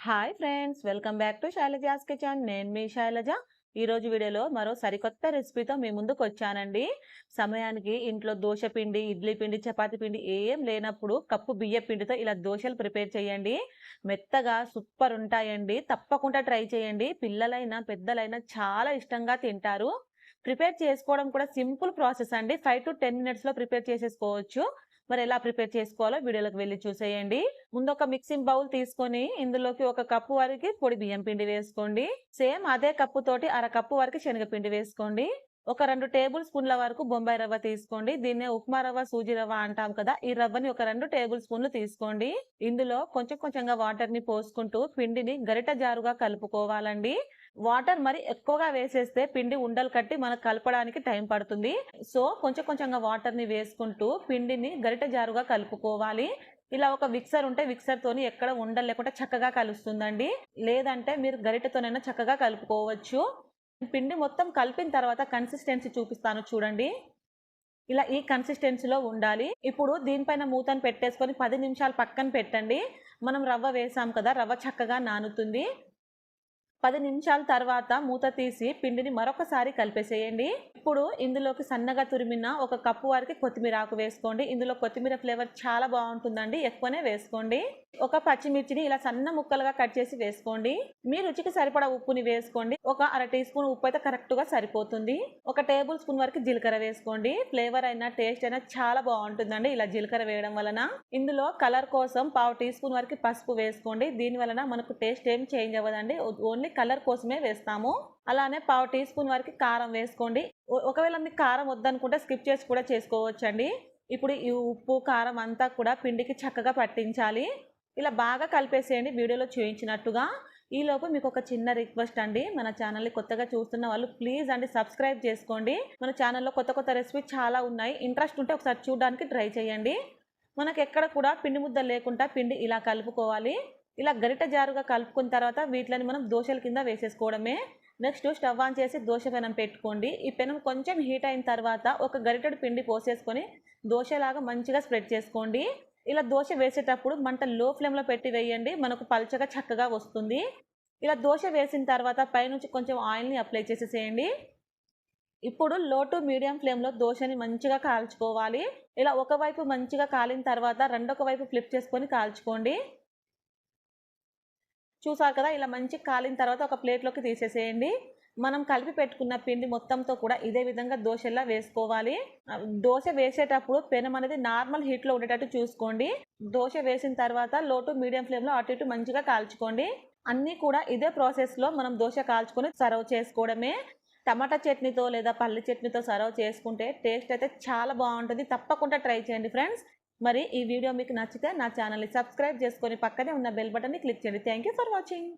Hi friends, welcome back to Shailaja's kitchen. నేను మీ శైలజ. ఈరోజు వీడియోలో మరో సరికొత్త రెసిపీతో మీ ముందుకు వచ్చానండి. సమయానికి ఇంట్లో దోశ పిండి, ఇడ్లీ పిండి, చపాతీ పిండి ఏం లేనప్పుడు కప్పు బియ్య పిండితో ఇలా దోశలు ప్రిపేర్ చేయండి. మెత్తగా సూపర్ ఉంటాయండి. తప్పకుండా ట్రై చేయండి. పిల్లలైనా పెద్దలైనా చాలా ఇష్టంగా తింటారు. ప్రిపేర్ చేసుకోవడం కూడా సింపుల్ ప్రాసెస్ అండి. 5 to 10 మినిట్స్లో ప్రిపేర్ చేసేసుకోవచ్చు. మరి ఎలా ప్రిపేర్ చేసుకోవాలో వీడియోలోకి వెళ్ళి చూసేయండి. ముందు ఒక మిక్సింగ్ బౌల్ తీసుకొని ఇందులోకి ఒక కప్పు వరకు పొడి బియ్యం పిండి వేసుకోండి. సేమ్ అదే కప్పు తోటి అరకప్పు వరకు శనగపిండి వేసుకోండి. ఒక 2 టేబుల్ స్పూన్ల వరకు బొంబాయి రవ్వ తీసుకోండి. దీన్నే ఉప్మా రవ్వ, సూజీ రవ్వ అంటాం కదా. ఈ రవ్వని ఒక 2 టేబుల్ స్పూన్లు తీసుకోండి. ఇందులో కొంచెం కొంచెంగా వాటర్ ని పోసుకుంటూ పిండిని గరిట జారుగా కలుపుకోవాలండి. వాటర్ మరి ఎక్కువగా వేసేస్తే పిండి ఉండలు కట్టి మనకు కలపడానికి టైం పడుతుంది. సో కొంచెం కొంచెంగా వాటర్ ని వేసుకుంటూ పిండిని గరిట జారుగా కలుపుకోవాలి. ఇలా ఒక విక్సర్ ఉంటే విక్సర్ తోని ఎక్కడ ఉండలు లేకుండా చక్కగా కలుస్తుందండి. లేదంటే మీరు గరిటతోనైనా చక్కగా కలుపుకోవచ్చు. పిండి మొత్తం కలిపిన తర్వాత కన్సిస్టెన్సీ చూపిస్తాను చూడండి. ఇలా ఈ కన్సిస్టెన్సీలో ఉండాలి. ఇప్పుడు దీనిపైన మూతను పెట్టేసుకొని 10 నిమిషాలు పక్కన పెట్టండి. మనం రవ్వ వేసాం కదా, రవ్వ చక్కగా నానుతుంది. 10 నిమిషాల తర్వాత మూత తీసి పిండిని మరొకసారి కలిపేసేయండి. ఇప్పుడు ఇందులోకి సన్నగా తురిమిన ఒక కప్పు వరకు కొత్తిమీర ఆకు వేసుకోండి. ఇందులో కొత్తిమీర ఫ్లేవర్ చాలా బాగుంటుందండి, ఎక్కువనే వేసుకోండి. ఒక పచ్చిమిర్చిని ఇలా సన్న ముక్కలుగా కట్ చేసి వేసుకోండి. మీ రుచికి సరిపడా ఉప్పుని వేసుకోండి. ఒక అర టీ స్పూన్ ఉప్పు అయితే కరెక్ట్ గా సరిపోతుంది. ఒక టేబుల్ స్పూన్ వరకు జీలకర్ర వేసుకోండి. ఫ్లేవర్ అయినా టేస్ట్ అయినా చాలా బాగుంటుందండి ఇలా జీలకర్ర వేయడం వలన. ఇందులో కలర్ కోసం పావు టీ స్పూన్ వరకు పసుపు వేసుకోండి. దీని వలన మనకు టేస్ట్ ఏం చేంజ్ అవ్వదండి, ఓన్లీ కలర్ కోసమే వేస్తాము. అలానే పావు టీ స్పూన్ వరకు కారం వేసుకోండి. ఒకవేళ మీకు కారం వద్దనుకుంటే స్కిప్ చేసి కూడా చేసుకోవచ్చండి. ఇప్పుడు ఈ ఉప్పు కారం అంతా కూడా పిండికి చక్కగా పట్టించాలి. ఇలా బాగా కలిపేసేయండి వీడియోలో చూపించినట్టుగా. ఈలోపు మీకు ఒక చిన్న రిక్వెస్ట్ అండి, మన ఛానల్ని కొత్తగా చూస్తున్న వాళ్ళు ప్లీజ్ అండి సబ్స్క్రైబ్ చేసుకోండి. మన ఛానల్లో కొత్త కొత్త రెసిపీ చాలా ఉన్నాయి. ఇంట్రెస్ట్ ఉంటే ఒకసారి చూడడానికి ట్రై చేయండి. మనకు ఎక్కడ కూడా పిండి ముద్ద లేకుండా పిండి ఇలా కలుపుకోవాలి. ఇలా గరిట జారుగా కలుపుకున్న తర్వాత వీటిని మనం దోశల కింద వేసేసుకోవడమే. నెక్స్ట్ స్టవ్ ఆన్ చేసి దోశ పెనం పెట్టుకోండి. ఈ పెనం కొంచెం హీట్ అయిన తర్వాత ఒక గరిటెడు పిండి పోసేసుకొని దోశలాగా మంచిగా స్ప్రెడ్ చేసుకోండి. ఇలా దోశ వేసేటప్పుడు మంట లో ఫ్లేమ్లో పెట్టి వేయండి, మనకు పల్చగా చక్కగా వస్తుంది. ఇలా దోశ వేసిన తర్వాత పైనుంచి కొంచెం ఆయిల్ని అప్లై చేసేసేయండి. ఇప్పుడు లో టు మీడియం ఫ్లేమ్లో దోశని మంచిగా కాల్చుకోవాలి. ఇలా ఒకవైపు మంచిగా కాలిన తర్వాత రెండొక వైపు ఫ్లిప్ చేసుకొని కాల్చుకోండి. చూసారు కదా, ఇలా మంచిగా కాలిన తర్వాత ఒక ప్లేట్లోకి తీసేసేయండి. మనం కలిపి పెట్టుకున్న పిండి మొత్తంతో కూడా ఇదే విధంగా దోశలా వేసుకోవాలి. దోశ వేసేటప్పుడు పెనం అనేది నార్మల్ హీట్లో ఉండేటట్టు చూసుకోండి. దోశ వేసిన తర్వాత లో టు మీడియం ఫ్లేమ్లో అటు ఇటు మంచిగా కాల్చుకోండి. అన్నీ కూడా ఇదే ప్రాసెస్లో మనం దోశ కాల్చుకొని సర్వ్ చేసుకోవడమే. టమాటా చట్నీతో లేదా పల్లి చట్నీతో సర్వ్ చేసుకుంటే టేస్ట్ అయితే చాలా బాగుంటుంది. తప్పకుండా ట్రై చేయండి ఫ్రెండ్స్. మరి ఈ వీడియో మీకు నచ్చితే నా ఛానల్ని సబ్స్క్రైబ్ చేసుకొని పక్కనే ఉన్న బెల్ బటన్ని క్లిక్ చేయండి. Thank you for watching.